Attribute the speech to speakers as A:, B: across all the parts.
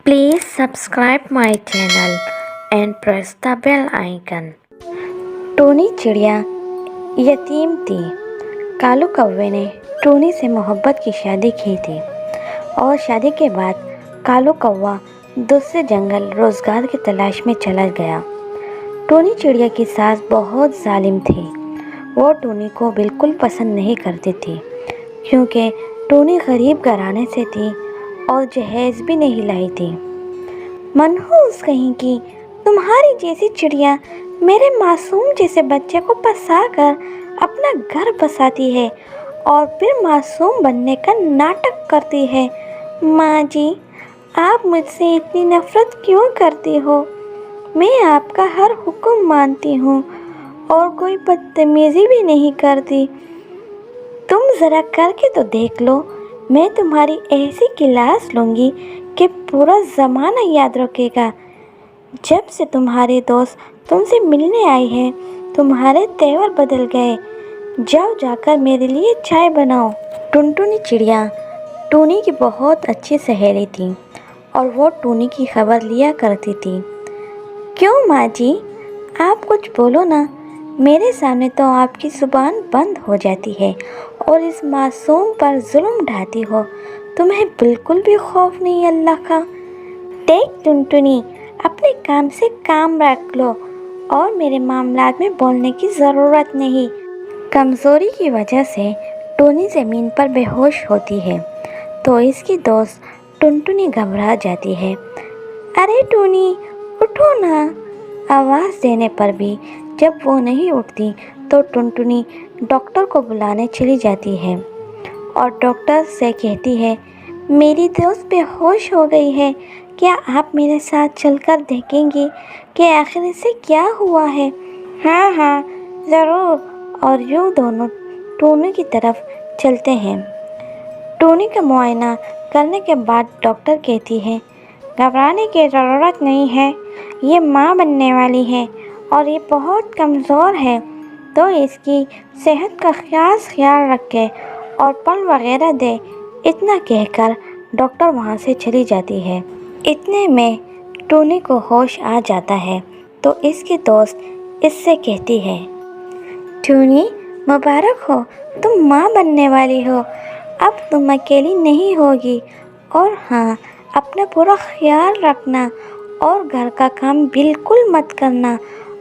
A: Please subscribe my channel and press the bell icon. Tony चिड़िया यतीम थी। कालू कौवे ने टोनी से मोहब्बत की शादी की थी और शादी के बाद कालू कौवा दूसरे जंगल रोजगार की तलाश में चला गया। टोनी चिड़िया की सास बहुत जालिम थी। वो टोनी को बिल्कुल पसंद नहीं करती थी क्योंकि टोनी गरीब घराने से थी और जहेज भी नहीं लाई थी। मनहूस कहीं की, तुम्हारी जैसी चिड़िया मेरे मासूम जैसे बच्चे को फंसाकर अपना घर बसाती है और फिर मासूम बनने का नाटक करती है। माँ जी, आप मुझसे इतनी नफरत क्यों करती हो? मैं आपका हर हुक्म मानती हूँ और कोई बदतमीजी भी नहीं करती। तुम ज़रा करके तो देख लो। मैं तुम्हारी ऐसी क्लास लूँगी कि पूरा ज़माना याद रखेगा। जब से तुम्हारे दोस्त तुमसे मिलने आए हैं तुम्हारे तेवर बदल गए। जाओ जाकर मेरे लिए चाय बनाओ। टुनटुनी चिड़िया टोनी की बहुत अच्छी सहेली थी और वो टोनी की खबर लिया करती थी। क्यों माँ जी, आप कुछ बोलो ना। मेरे सामने तो आपकी ज़ुबान बंद हो जाती है और इस मासूम पर जुल्म ढाती हो। तुम्हें बिल्कुल भी खौफ नहीं अल्लाह का। देख टुनटुनी, अपने काम से काम रख लो और मेरे मामलात में बोलने की ज़रूरत नहीं। कमज़ोरी की वजह से टोनी ज़मीन पर बेहोश होती है तो इसकी दोस्त टुनटुनी घबरा जाती है। अरे टोनी, उठो ना। आवाज़ देने पर भी जब वो नहीं उठती तो टुनटुनी डॉक्टर को बुलाने चली जाती है और डॉक्टर से कहती है, मेरी दोस्त बेहोश हो गई है। क्या आप मेरे साथ चलकर देखेंगी कि आखिर इसे क्या हुआ है? हाँ हाँ ज़रूर। और यूँ दोनों टोनी की तरफ चलते हैं। टोनी का मुआयना करने के बाद डॉक्टर कहती है, घबराने की ज़रूरत नहीं है। ये माँ बनने वाली है और ये बहुत कमज़ोर है, तो इसकी सेहत का खास ख्याल रखे और फल वगैरह दे। इतना कहकर डॉक्टर वहाँ से चली जाती है। इतने में टोनी को होश आ जाता है तो इसकी दोस्त इससे कहती है, टोनी मुबारक हो, तुम माँ बनने वाली हो। अब तुम अकेली नहीं होगी। और हाँ, अपना पूरा ख्याल रखना और घर का काम बिल्कुल मत करना।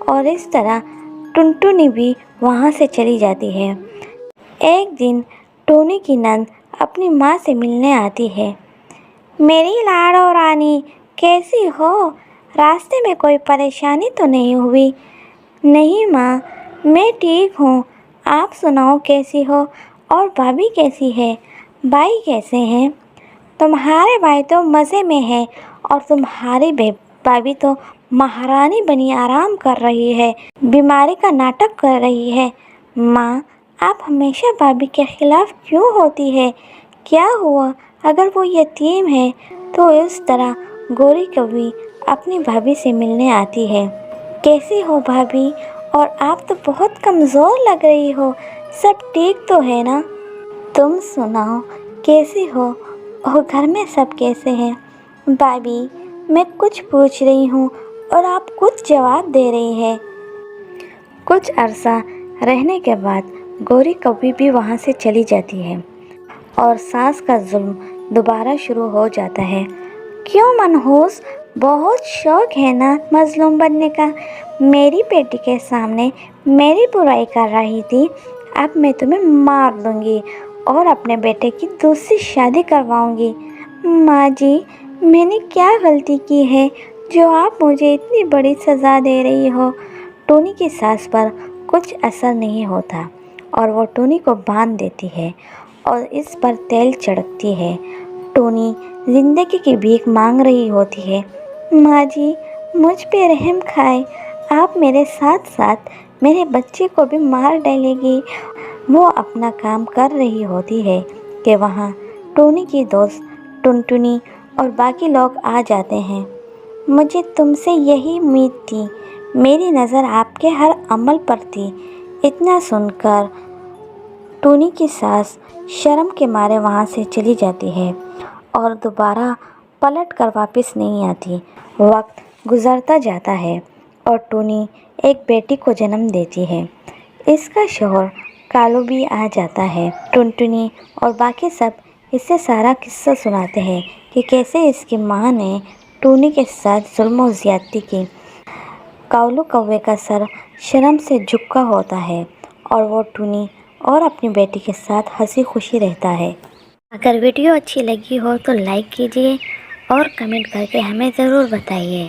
A: और इस तरह टुनटुनी भी वहाँ से चली जाती है। एक दिन टोनी की नंद अपनी माँ से मिलने आती है। मेरी लाडो रानी, कैसी हो? रास्ते में कोई परेशानी तो नहीं हुई? नहीं माँ, मैं ठीक हूँ। आप सुनाओ कैसी हो? और भाभी कैसी है? भाई कैसे हैं? तुम्हारे भाई तो मज़े में है और तुम्हारी भाभी तो महारानी बनी आराम कर रही है, बीमारी का नाटक कर रही है। माँ, आप हमेशा भाभी के खिलाफ क्यों होती है? क्या हुआ अगर वो यतीम है? तो इस तरह गोरी कौवी अपनी भाभी से मिलने आती है। कैसी हो भाभी? और आप तो बहुत कमज़ोर लग रही हो। सब ठीक तो है ना? तुम सुनाओ कैसी हो और घर में सब कैसे हैं? भाभी, मैं कुछ पूछ रही हूँ और आप कुछ जवाब दे रही है। कुछ अरसा रहने के बाद गोरी कौवी भी वहाँ से चली जाती है और सास का जुल्म दोबारा शुरू हो जाता है। क्यों मनहूस, बहुत शौक है ना मजलूम बनने का? मेरी बेटी के सामने मेरी बुराई कर रही थी। अब मैं तुम्हें मार दूँगी और अपने बेटे की दूसरी शादी करवाऊँगी। माँ जी, मैंने क्या गलती की है जो आप मुझे इतनी बड़ी सज़ा दे रही हो? टोनी की सास पर कुछ असर नहीं होता और वो टोनी को बांध देती है और इस पर तेल छिड़कती है। टोनी जिंदगी की भीख मांग रही होती है। माँ जी, मुझ पे रहम खाए। आप मेरे साथ साथ मेरे बच्चे को भी मार डालेगी। वो अपना काम कर रही होती है कि वहाँ टोनी की दोस्त टुनटुनी और बाकी लोग आ जाते हैं। मुझे तुमसे यही उम्मीद थी। मेरी नज़र आपके हर अमल पर थी। इतना सुनकर टोनी की सास शर्म के मारे वहाँ से चली जाती है और दोबारा پلٹ کر واپس نہیں آتی۔ وقت گزرتا جاتا ہے اور ٹونی ایک بیٹی کو جنم دیتی ہے۔ اس کا شوہر کالو بھی آ جاتا ہے۔ ٹنٹنی اور باقی سب اسے سارا قصہ سناتے ہیں کہ کیسے اس کی ماں نے ٹونی کے ساتھ ظلم و زیادتی کی۔ کالو کوے کا سر شرم سے جھکا ہوتا ہے اور وہ ٹونی اور اپنی بیٹی کے ساتھ ہنسی خوشی رہتا ہے۔ اگر ویڈیو اچھی لگی ہو تو لائک کیجیے اور کمنٹ کر کے ہمیں ضرور بتائیے۔